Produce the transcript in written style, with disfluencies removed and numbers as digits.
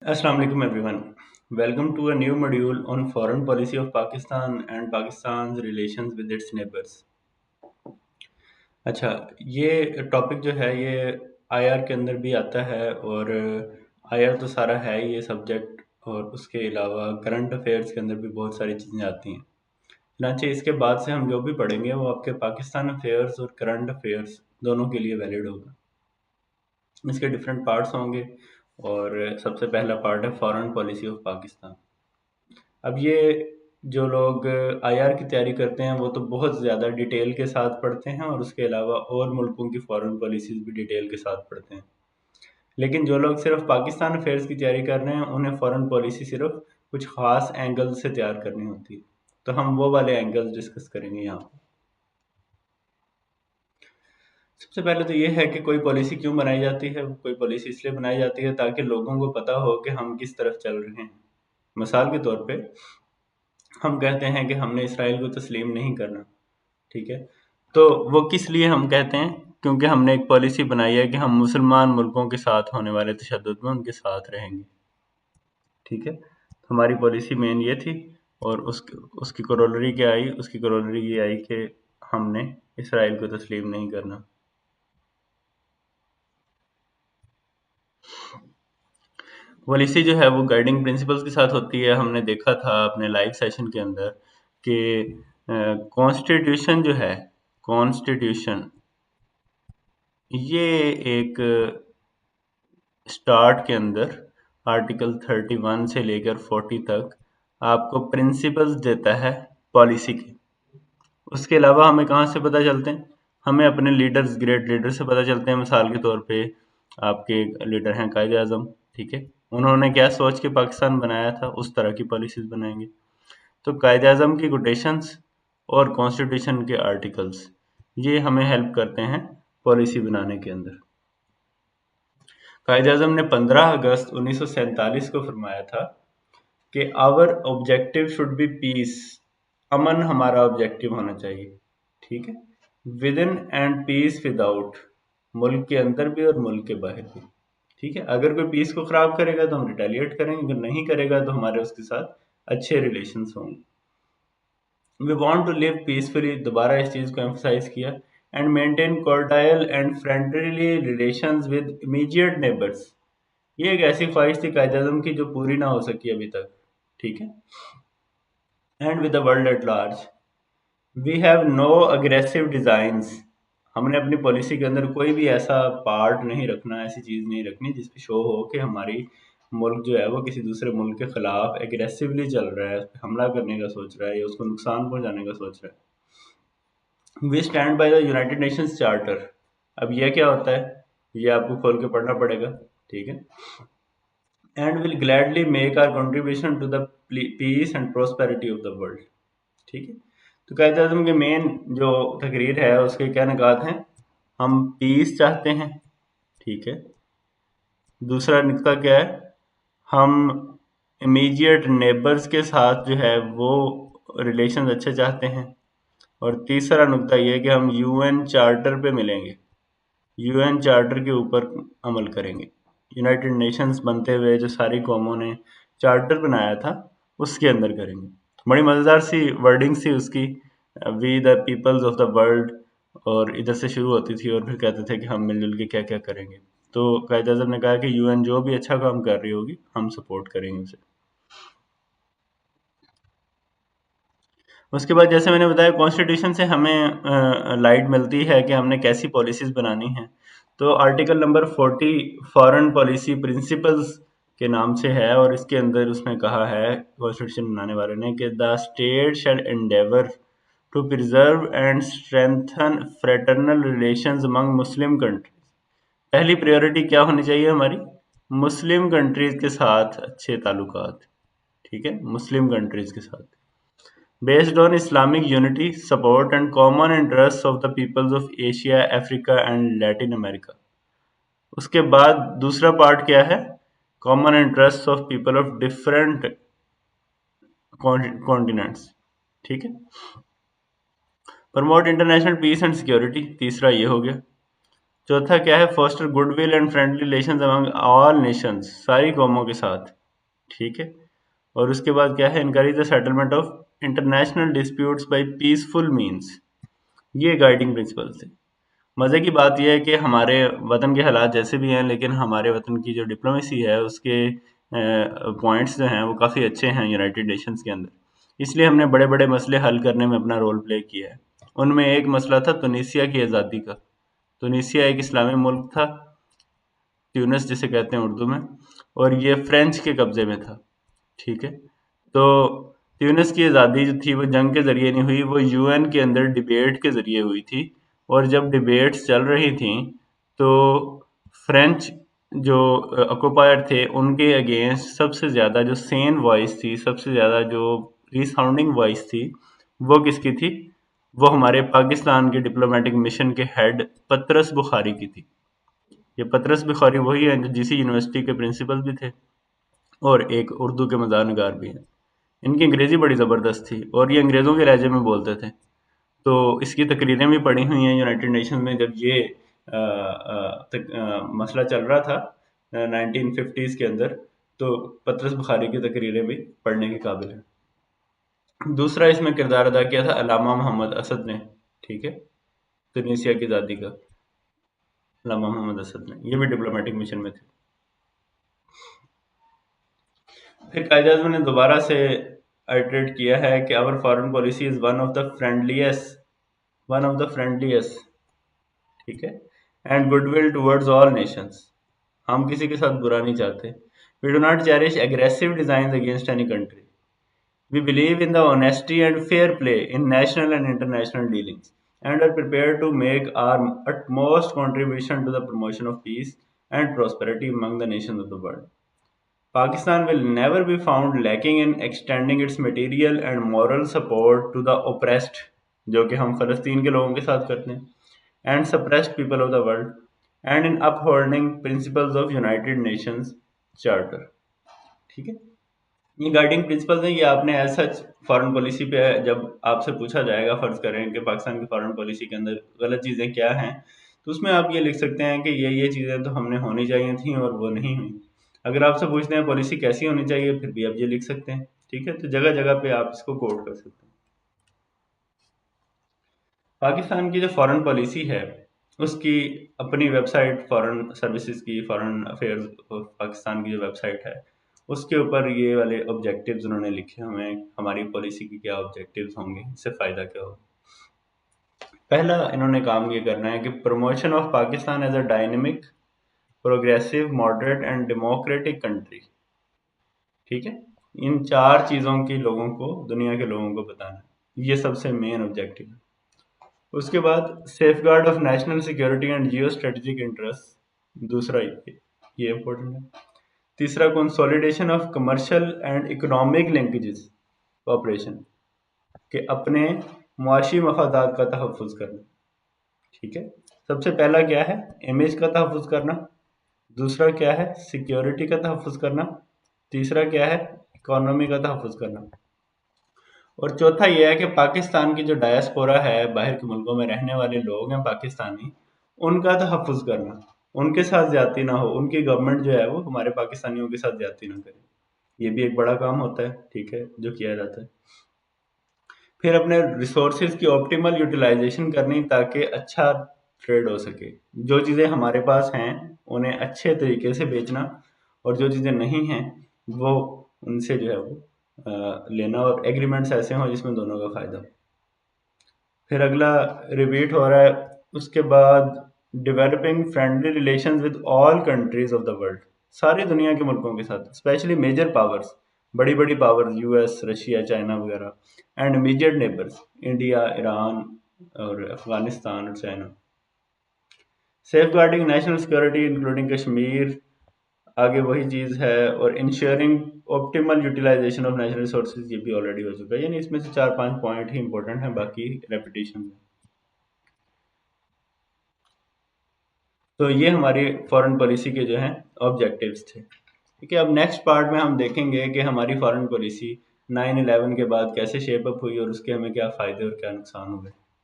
Assalamu alaikum everyone. Welcome to a new module on foreign policy of Pakistan and Pakistan's relations with its neighbors. अच्छा, ये topic जो है ये IR के अंदर भी आता है और आईआर तो सारा है ही ये सब्जेक्ट और उसके अलावा करंट अफेयर्स के अंदर भी बहुत सारी चीज़ें आती हैं। चनांचे इसके बाद से हम जो भी पढ़ेंगे वो आपके पाकिस्तान अफेयर्स और करंट अफेयर्स दोनों के लिए वैलिड होगा। इसके डिफरेंट पार्ट्स होंगे और सबसे पहला पार्ट है फॉरेन पॉलिसी ऑफ पाकिस्तान। अब ये जो लोग आईआर की तैयारी करते हैं वो तो बहुत ज़्यादा डिटेल के साथ पढ़ते हैं और उसके अलावा और मुल्कों की फॉरेन पॉलिसीज़ भी डिटेल के साथ पढ़ते हैं। लेकिन जो लोग सिर्फ पाकिस्तान अफेयर्स की तैयारी कर रहे हैं उन्हें फॉरेन पॉलिसी सिर्फ कुछ ख़ास एंगल से तैयार करनी होती है। तो हम वो वाले एंगल्स डिस्कस करेंगे यहाँ पर। सबसे पहले तो ये है कि कोई पॉलिसी क्यों बनाई जाती है। कोई पॉलिसी इसलिए बनाई जाती है ताकि लोगों को पता हो कि हम किस तरफ चल रहे हैं। मिसाल के तौर पे हम कहते हैं कि हमने इसराइल को तस्लीम नहीं करना, ठीक है। तो वो किस लिए हम कहते हैं? क्योंकि हमने एक पॉलिसी बनाई है कि हम मुसलमान मुल्कों के साथ होने वाले तशद्दुद में उनके साथ रहेंगे, ठीक है। हमारी पॉलिसी मेन ये थी और उसकी करोलरी क्या आई? उसकी करोलरी ये आई कि हमने इसराइल को तस्लीम नहीं करना। पॉलिसी जो है वो गाइडिंग प्रिंसिपल्स के साथ होती है। हमने देखा था अपने लाइव सेशन के अंदर कि कॉन्स्टिट्यूशन जो है, कॉन्स्टिट्यूशन ये एक स्टार्ट के अंदर आर्टिकल 31 से लेकर 40 तक आपको प्रिंसिपल्स देता है पॉलिसी के। उसके अलावा हमें कहाँ से पता चलते हैं? हमें अपने लीडर्स, ग्रेट लीडर से पता चलते हैं। मिसाल के तौर पे आपके लीडर हैं कायद आज़म, ठीक है। उन्होंने क्या सोच के पाकिस्तान बनाया था, उस तरह की पॉलिसीज बनाएंगे। तो कायद आज़म की कोटेशंस और कॉन्स्टिट्यूशन के आर्टिकल्स ये हमें हेल्प करते हैं पॉलिसी बनाने के अंदर। कायद-ए-आज़म ने 15 अगस्त 1947 को फरमाया था कि our objective should be peace. अमन हमारा ऑब्जेक्टिव होना चाहिए, ठीक है। Within and peace without, मुल्क के अंदर भी और मुल्क के बाहर भी, ठीक है। अगर कोई पीस को खराब करेगा तो हम रिटेलिएट करेंगे, अगर नहीं करेगा तो हमारे उसके साथ अच्छे रिलेशंस होंगे। We want to live peacefully, दोबारा इस चीज़ को एम्फसाइज किया, and maintain cordial and friendly relations with immediate neighbours. ये एक ऐसी ख्वाहिश थी कायद-ए-आज़म की जो पूरी ना हो सकी अभी तक, ठीक है। And with the world at large we have no aggressive designs. हमने अपनी पॉलिसी के अंदर कोई भी ऐसा पार्ट नहीं रखना, ऐसी चीज़ नहीं रखनी जिस पे शो हो कि हमारी मुल्क जो है वो किसी दूसरे मुल्क के खिलाफ एग्रेसिवली चल रहा है, उस पे हमला करने का सोच रहा है या उसको नुकसान पहुंचाने का सोच रहा है। We stand by the United Nations charter. अब यह क्या होता है, ये आपको खोल के पढ़ना पड़ेगा, ठीक है। And will gladly make our contribution to the peace and prosperity of the world, ठीक है। तो कायद आज़म के मेन जो तकरीर है उसके क्या निकात हैं? हम पीस चाहते हैं, ठीक है। दूसरा नुकता क्या है? हम इमीडिएट नेबर्स के साथ जो है वो रिलेशन अच्छे चाहते हैं। और तीसरा नुकता ये है कि हम यूएन चार्टर पे मिलेंगे, यूएन चार्टर के ऊपर अमल करेंगे। यूनाइटेड नेशंस बनते हुए जो सारी कौमों ने चार्टर बनाया था उसके अंदर करेंगे। बड़ी मज़ेदार सी वर्डिंग सी उसकी, we the peoples of the world, और इधर से शुरू होती थी और फिर कहते थे कि हम मिलजुल के क्या क्या करेंगे। तो कायद आज़म ने कहा कि यूएन जो भी अच्छा काम कर रही होगी हम सपोर्ट करेंगे उसे। उसके बाद जैसे मैंने बताया कॉन्स्टिट्यूशन से हमें लाइट मिलती है कि हमने कैसी पॉलिसीज़ बनानी है। तो article number 40 foreign policy principles के नाम से है और इसके अंदर उसने कहा है कॉन्स्टिट्यूशन बनाने वाले ने कि the state shall endeavour to preserve and strengthen fraternal relations among Muslim countries. पहली प्रायोरिटी क्या होनी चाहिए हमारी? मुस्लिम कंट्रीज के साथ अच्छे ताल्लुकात, ठीक है, मुस्लिम कंट्रीज के साथ, based on Islamic unity, support and common interests of the peoples of Asia, Africa and Latin America। उसके बाद दूसरा पार्ट क्या है? Common interest of people of different continents, ठीक है। Promote international peace and security, तीसरा ये हो गया। चौथा क्या है, foster goodwill and friendly relations among all nations, सारी कौमों के साथ, ठीक है। और उसके बाद क्या है, encourage the settlement of international disputes by peaceful means. ये गाइडिंग प्रिंसिपल थे। मज़े की बात यह है कि हमारे वतन के हालात जैसे भी हैं, लेकिन हमारे वतन की जो डिप्लोमेसी है उसके पॉइंट्स जो हैं वो काफ़ी अच्छे हैं यूनाइटेड नेशंस के अंदर। इसलिए हमने बड़े बड़े मसले हल करने में अपना रोल प्ले किया है। उनमें एक मसला था तुनीसिया की आज़ादी का। तुनीसिया एक इस्लामी मुल्क था, ट्यूनिस जिसे कहते हैं उर्दू में, और ये फ्रेंच के कब्ज़े में था, ठीक है। तो ट्यूनिस की आज़ादी जो थी वो जंग के ज़रिए नहीं हुई, वो यूएन के अंदर डिबेट के ज़रिए हुई थी। और जब डिबेट्स चल रही थी तो फ्रेंच जो ऑक्यूपायर थे उनके अगेंस्ट सबसे ज़्यादा जो सेन वॉइस थी, सबसे ज़्यादा जो रिसाउंडिंग वॉइस थी, वो किसकी थी? वो हमारे पाकिस्तान के डिप्लोमेटिक मिशन के हेड पतरस बुखारी की थी। ये पतरस बुखारी वही हैं जो जीसी यूनिवर्सिटी के प्रिंसिपल भी थे और एक उर्दू के मज़ार-नगार भी हैं। इनकी अंग्रेज़ी बड़ी ज़बरदस्त थी और ये अंग्रेज़ों के लहजे में बोलते थे। तो इसकी तकरीरें भी पड़ी हुई हैं यूनाइटेड नेशन में। जब ये मसला चल रहा था 1950s के अंदर, तो पतरस बुखारी की तकरीरें भी पढ़ने के काबिल हैं। दूसरा इसमें किरदार अदा किया था अल्लामा मोहम्मद असद ने, ठीक है, तुनीसिया की आज़ादी का अल्लामा मोहम्मद असद ने, ये भी डिप्लोमेटिक मिशन में थे। फिर कायद-ए-आज़म ने दोबारा से आइटरेट किया है कि our foreign policy is one of the friendliest, ठीक है, and goodwill towards all nations. हम किसी के साथ बुरा नहीं चाहते। We do not cherish aggressive design against any country. We believe in the honesty and fair play in national and international dealings and are prepared to make our utmost contribution to the promotion of peace and prosperity among the nations of the world. Pakistan will never be found lacking in extending its material and moral support to the oppressed, जो कि हम फ़लस्तीन के लोगों के साथ करते हैं, and suppressed people of the world, and in upholding principles of United Nations Charter, ठीक है। ये गाइडिंग प्रिंसिपल्स हैं, ये आपने एज सच फॉरेन पॉलिसी पे जब आपसे पूछा जाएगा, फ़र्ज़ करें कि पाकिस्तान की फॉरेन पॉलिसी के अंदर गलत चीज़ें क्या हैं, तो उसमें आप ये लिख सकते हैं कि ये चीज़ें तो हमने होनी चाहिए थी और वो नहीं हुई। अगर आपसे पूछते हैं पॉलिसी कैसी होनी चाहिए, फिर भी आप ये लिख सकते हैं, ठीक है। तो जगह जगह पे आप इसको कोट कर सकते हैं। पाकिस्तान की जो फॉरेन पॉलिसी है उसकी अपनी वेबसाइट, फॉरेन सर्विसेज की, फॉरेन अफेयर्स पाकिस्तान की जो वेबसाइट है उसके ऊपर ये वाले ऑब्जेक्टिव्स उन्होंने लिखे हुए हैं, हमारी पॉलिसी के क्या ऑब्जेक्टिव्स होंगे, इससे फ़ायदा क्या होगा। पहला इन्होंने काम ये करना है कि promotion of Pakistan as a dynamic, progressive, moderate and democratic country, ठीक है। इन चार चीज़ों की लोगों को, दुनिया के लोगों को बताना है, ये सबसे मेन ऑब्जेक्टिव है। उसके बाद safe guard of national security and geo strategic interest, दूसरा ये इंपॉर्टेंट है। तीसरा consolidation of commercial and economic linkages operation, के अपने मुआशी मफादात का तहफ़्फ़ुज़ करना, ठीक है। सबसे पहला क्या है, इमेज का तहफ़्फ़ुज़ करना। दूसरा क्या है, सिक्योरिटी का तहफ़्फ़ुज़ करना। तीसरा क्या है, इकोनॉमी का तहफ़्फ़ुज़ करना। और चौथा ये है कि पाकिस्तान की जो डायस्पोरा है, बाहर के मुल्कों में रहने वाले लोग हैं पाकिस्तानी, उनका तहफ़्फ़ुज़ करना, उनके साथ ज़्यादती ना हो, उनकी गवर्नमेंट जो है वो हमारे पाकिस्तानियों के साथ ज़्यादती ना करे। ये भी एक बड़ा काम होता है, ठीक है, जो किया जाता है। फिर अपने रिसोर्सेज की ऑप्टिमल यूटिलाइजेशन करनी ताकि अच्छा ट्रेड हो सके। जो चीज़ें हमारे पास हैं उन्हें अच्छे तरीके से बेचना, और जो चीज़ें नहीं हैं वो उनसे जो है वो लेना, और एग्रीमेंट्स ऐसे हों जिसमें दोनों का फ़ायदा हो। फिर अगला रिपीट हो रहा है, उसके बाद developing friendly relations with all countries of the world, सारी दुनिया के मुल्कों के साथ, स्पेशली मेजर पावर्स, बड़ी बड़ी पावर्स, यूएस, रशिया, चाइना वगैरह, and immediate neighbours, India, Iran और अफगानिस्तान और China. Safeguarding national security including Kashmir, आगे वही चीज़ है, और ensuring optimal utilisation of natural resources, ये भी ऑलरेडी हो चुका है। यानी इसमें से 4-5 पॉइंट ही इंपॉर्टेंट हैं, बाकी रेपिटेशन है। तो ये हमारी फॉरेन पॉलिसी के जो हैं ऑब्जेक्टिव्स थे, ठीक है। अब नेक्स्ट पार्ट में हम देखेंगे कि हमारी फॉरेन पॉलिसी 9/11 के बाद कैसे शेप अप हुई और उसके हमें क्या फ़ायदे और क्या नुकसान हुए।